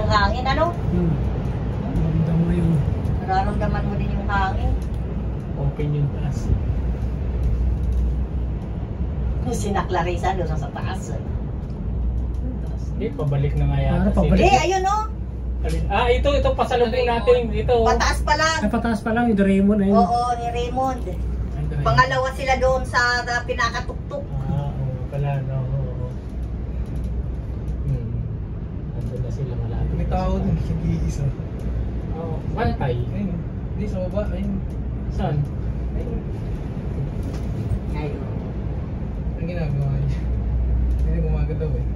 yung hangin, ano? Ramdam mo yung Nararamdaman mo din yung hangin. open yung taas. Sina Clarissa doon sa taas. Eh, pabalik na nga yata. Pabalik. Ayun o. Ito pasalubong natin. Ito. Pataas pa lang. Ay, pataas pa lang yung Doraemon ayun. Oo, ni Raymond. Pangalawa sila doon sa pinakatuktok. Oo, pala, no. Nandun na sila malapit. May tao dun, nag-iisa. Oo, bantay. Ayun, hindi sa baba, ayun. Saan? Ayun. Ayun. Ang ginagawa niya. Hindi gumagalaw eh.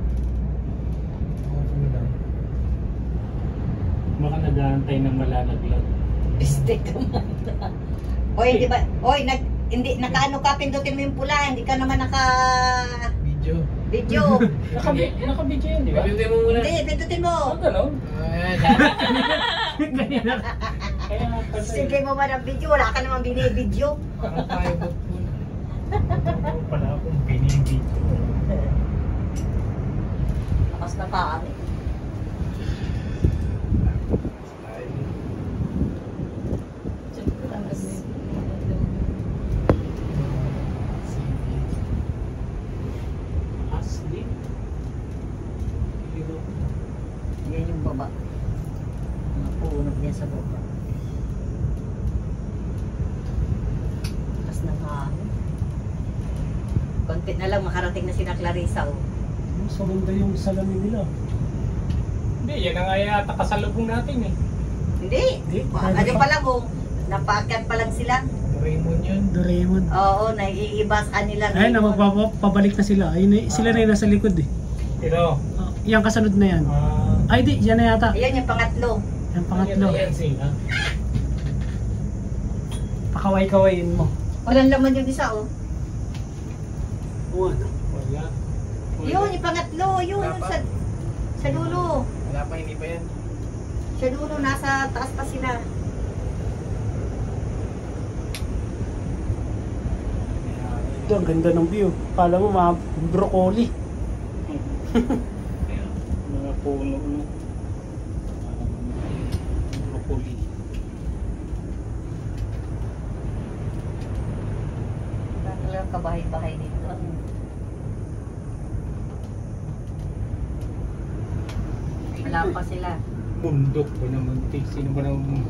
Opo lang. Baka nag-aantay ng malalaglag. Pistik naman. Oy, di ba? Oy, hindi nakaano ka, pindutin mo yung pula, hindi ka naman Video. video. Naka-video yun, di ba? Pindutin mo muna. Hindi, pindutin mo. Ganun. Ayan. Kaya Sige mo ba ng video? Wala ka naman binibidyo. Parang tayo bot po. pala akong binibito. Lakas na kami. Asli. Yan yung baba. Napuunod niya sa baba. Lakas na kami. Konti na lang makarating na sina Clarissa. Oh. So ganda yung salamin nila. Hindi, yan ang nga yata kasalubong natin eh. Hindi. Ano pa lang oh. Napaakyat pa lang sila. Raymond yun. Doraemon. Oo, naiiba sa kanila. Ayun na, pabalik na sila. Ayun, sila na yung nasa likod eh. Ito. Yung kasunod na yan. Ay di, yan na yata. Ayan yung pangatlo. Yung pangatlo. Yan sila. Pakaway-kawayin mo. Walang laman yung isa oh. Oo ano. Wala. Yun, yung pangatlo. Yun, Wala pa. sa dulo. Wala pa, hindi pa yan. Sa dulo, nasa taas pa sila. Ito, ang ganda ng view. Kala mo mga broccoli. Mga puno no. Broccoli. Talagang kabahay-bahay dito. Wala pa sila. Bundok pa naman. Sino ba naman?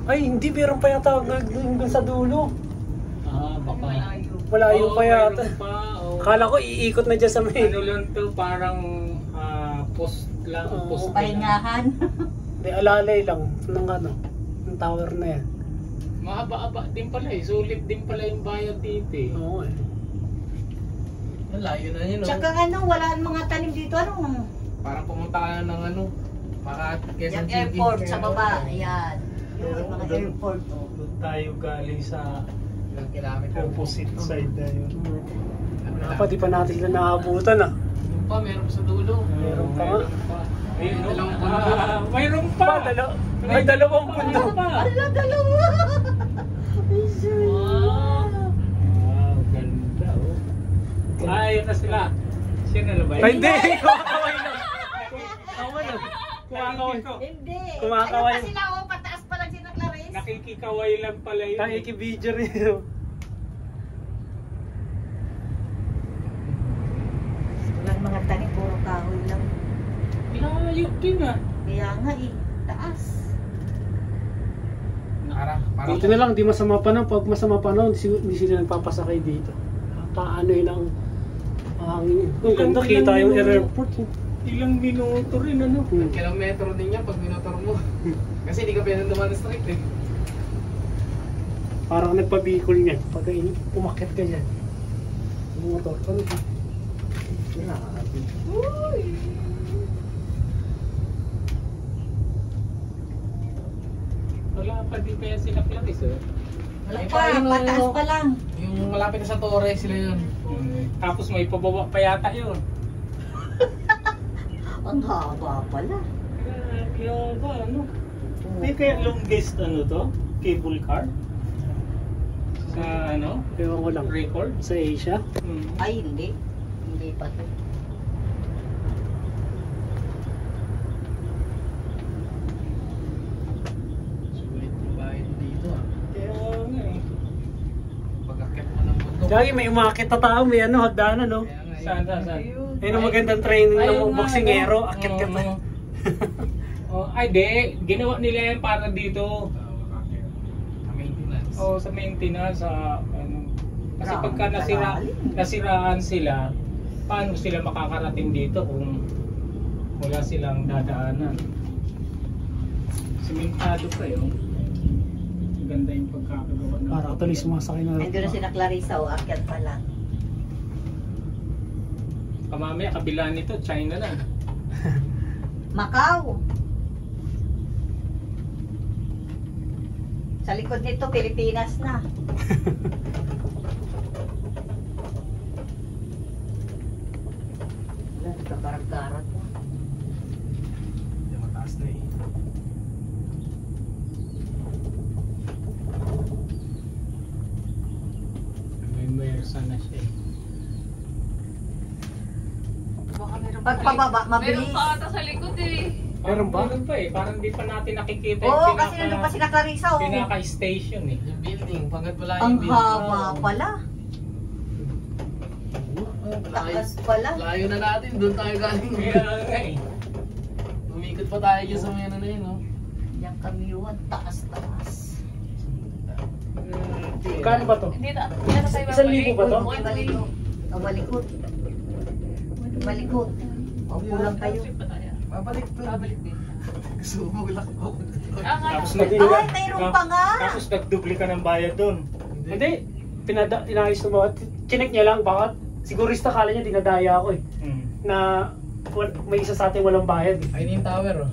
Ay, hindi. Meron pa yata hanggang sa dulo. Baka. Malayo pa yata. Pa, Kala ko iikot na dyan sa may. Ano lang to, parang post lang. Oo. Post lang. Pahingahan. Hindi, alalay lang ng ano, ng tower na yan. Mahaba-aba din pala eh. Sulit din pala yung bayad dito eh. Oo eh. Malayo na yun. Tsaka ano, wala mga tanim dito. Ano? Parang pumunta ka na ng ano. Para Quezon Yung City. airport sa baba. Ayan. Yung mga airport. Doon tayo galing sa Ilang kilometer. opposite side na yun. Wala pa, di pa natin sila naabutan ah. Yung pa, meron pa sa dulo. Meron pa nga. Ayun, Dalawang bundok. mayroon pa. May dalawang bundok. Ala, dalawa! Wow, ganda oh. Ay, na sila. Siya na ba? Ay, hindi! Kumakaway lang. Awa na. Kumakaway. Hindi. Kumakaway. Ano pa sila? Oh, pataas pa lang sila Clarice. Nakikikaway lang pala yun. Nakikibidyo rin yun. Walang mga tanim, puro kahoy lang. Layo din ah. Kaya nga eh, taas. Parang Dito na lang, di masama pa pag masama pa hindi sila nagpapasakay dito. Paano yun ang hangin. Ang ganda kita yung airport. Ilang minuto rin ano. kilometro din yan pag minotor mo. Kasi hindi ka pwedeng dumaan ng street eh. Parang nagpabikol niyan pag umakyat ka dyan. Motor pa rin. Grabe. Wala pa din kaya sila Clarice oh. Wala Ay, pa, paano- pataas pa lang. Yung malapit na sa Torre sila yun. Tapos may pababa pa yata yun. Ang haba pala. Kaya ba ano? Hindi kaya longest ano to? Cable car? Sa ano? Ewan ko lang. Record? Sa Asia. Ay, hindi. Hindi pa to. Lagi may umakit na tao, may ano, hagdanan, no? Saan? Ayun ang magandang training Ayun ng nga, boksingero, no? akit ka pa. Oh, ay di, ginawa nila yan para dito. Maintenance. Oh, sa maintenance, sa ano. Kasi Grabe, pagka malalim. nasiraan sila, paano sila makakarating dito kung wala silang dadaanan? Simentado pa yun. Ganda yung pagkakagawa ng Para tuloy sumasakay na. Nandun na sila Clarissa o akyat pa lang. Kamamaya, kabila nito, China na. Macau. Sa likod nito, Pilipinas na. Wala, nagkakarat-karat na. Yung mataas na eh. May mersa na siya eh. Baka meron pa Pagpababa, Meron mabilis. pa ata sa likod eh. Meron ba? Meron pa eh, parang di pa natin nakikita Oo, kasi nandun pa sila Clarissa o. pinaka-station eh. Yung building, pagkat wala yung Ang building. haba pala. Layo, Taas pala. layo na natin, doon tayo galing. Kaya nga eh. Umikot pa tayo dyan sa may ano na yun, no? Yung kamyuan, taas-taas. Kano ba to? Hindi na. Hindi na tayo 1,000 ba to? babalik. Malikot. Malikot. Malikot. Opo lang kayo. Pa tayo. Babalik to. Babalik din. Gusto mo maglakbok. Ah, nga. Tapos Ay, mayroon pa nga. Tapos nagdubli ka ng bayad doon. Hindi. Inayos na ba? Chinek niya lang, bakit? Sigurista kala niya dinadaya ako eh. Na may isa sa atin walang bayad. Ayun yung tower, oh.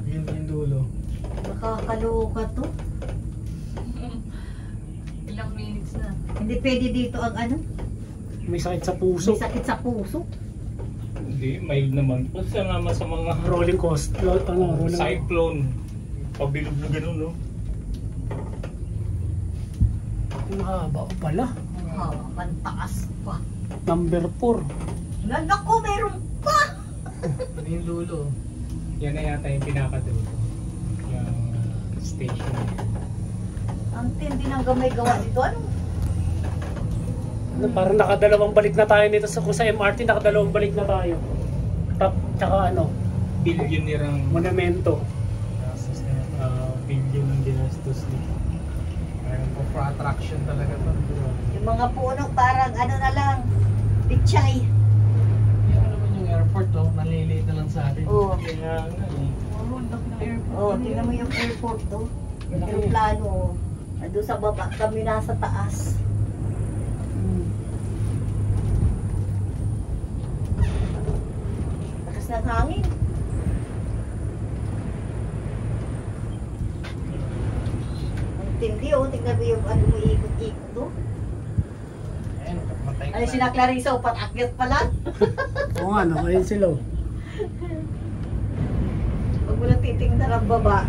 Yun yung dulo. Nakakaloka to. Ilang minutes na. Hindi pwede dito ang ano, May sakit sa puso. may sakit sa puso. Hindi, mild naman. Kasi naman sa mga Rolling coast. Rolling. cyclone. Pabilog na gano'n, no? Mahaba ko pala. Ha, pantaas pa. Number 4. Naku, meron pa! Ano yung dulo? Yan na yata yung pinakadulo. Yung station. Ang tindi ng gamay gawa dito. Ano? Parang nakadalawang balik na tayo nito kung sa MRT, nakadalawang balik na tayo. Tsaka ano, Billionaire-ang monumento. billion ang ginastos nito. For attraction talaga to. Yung mga puno parang ano na lang, pichay. Yan naman yung airport, oh. Naliliit na lang sa atin. Oo. Kaya nga eh. Oh, laki ng airport. Oh, tingnan mo yung airport to. Yung aeroplano. Oh. Nandun sa baba, kami nasa taas. Lakas ng hangin. Ang tindi oh, tingnan mo yung ano mo ikot-ikot to. Ayun, matay Ano sila Clarissa, upat akyat pa lang. Oo nga, no, ayun sila. Pag mo lang titingnan ang baba,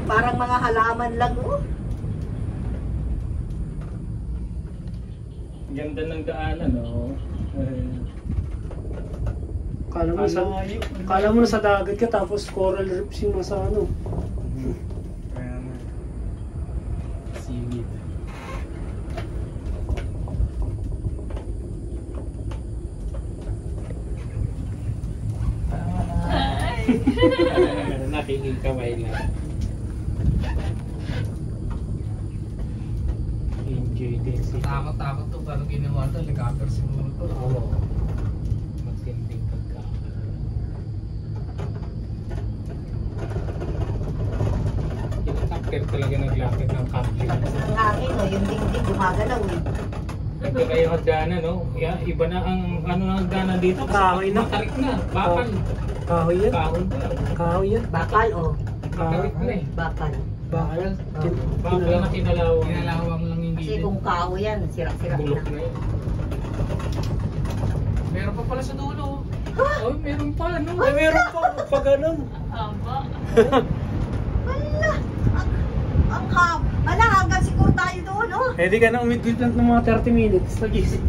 parang mga halaman lang oh. Ganda ng daanan, no? Kala mo na sa dagat ka tapos coral reefs yung nasa ano. Kaya nga. Seaweed. Nakikikaway lang. Enjoy din siya. Takot-takot to, parang ginawa to, helicopter siguro to. Oo. Matinding pagkakala. Yung helicopter talaga naglapit ng camping. Lakas ng hangin oh, yung dingding gumagalaw eh. Ito kayo hagdanan, no? Iba na ang ano ng hagdanan dito. Kahoy na. Matarik na. Bakal. Kahoy yan. Kahon pa lang. Kahoy yan. Bakal oh, Matarik na eh. bakal. Bakal. Bakal na kinalawang. Kinalawang lang yung Kasi gilid. kung kao yan, sira-sira Bulok na. na yun. Meron pa pala sa dulo. Oh, meron pa, no? Ay, meron pa ganun. Haba. Wala! Ang hab! Wala, hanggang siguro tayo doon oh. Eh di ka na umidwit lang ng mga 30 minutes. Nagising.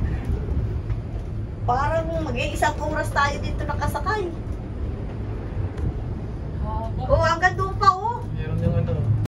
Parang mag-iisang oras tayo dito nakasakay. Haba. Oh, hanggang doon pa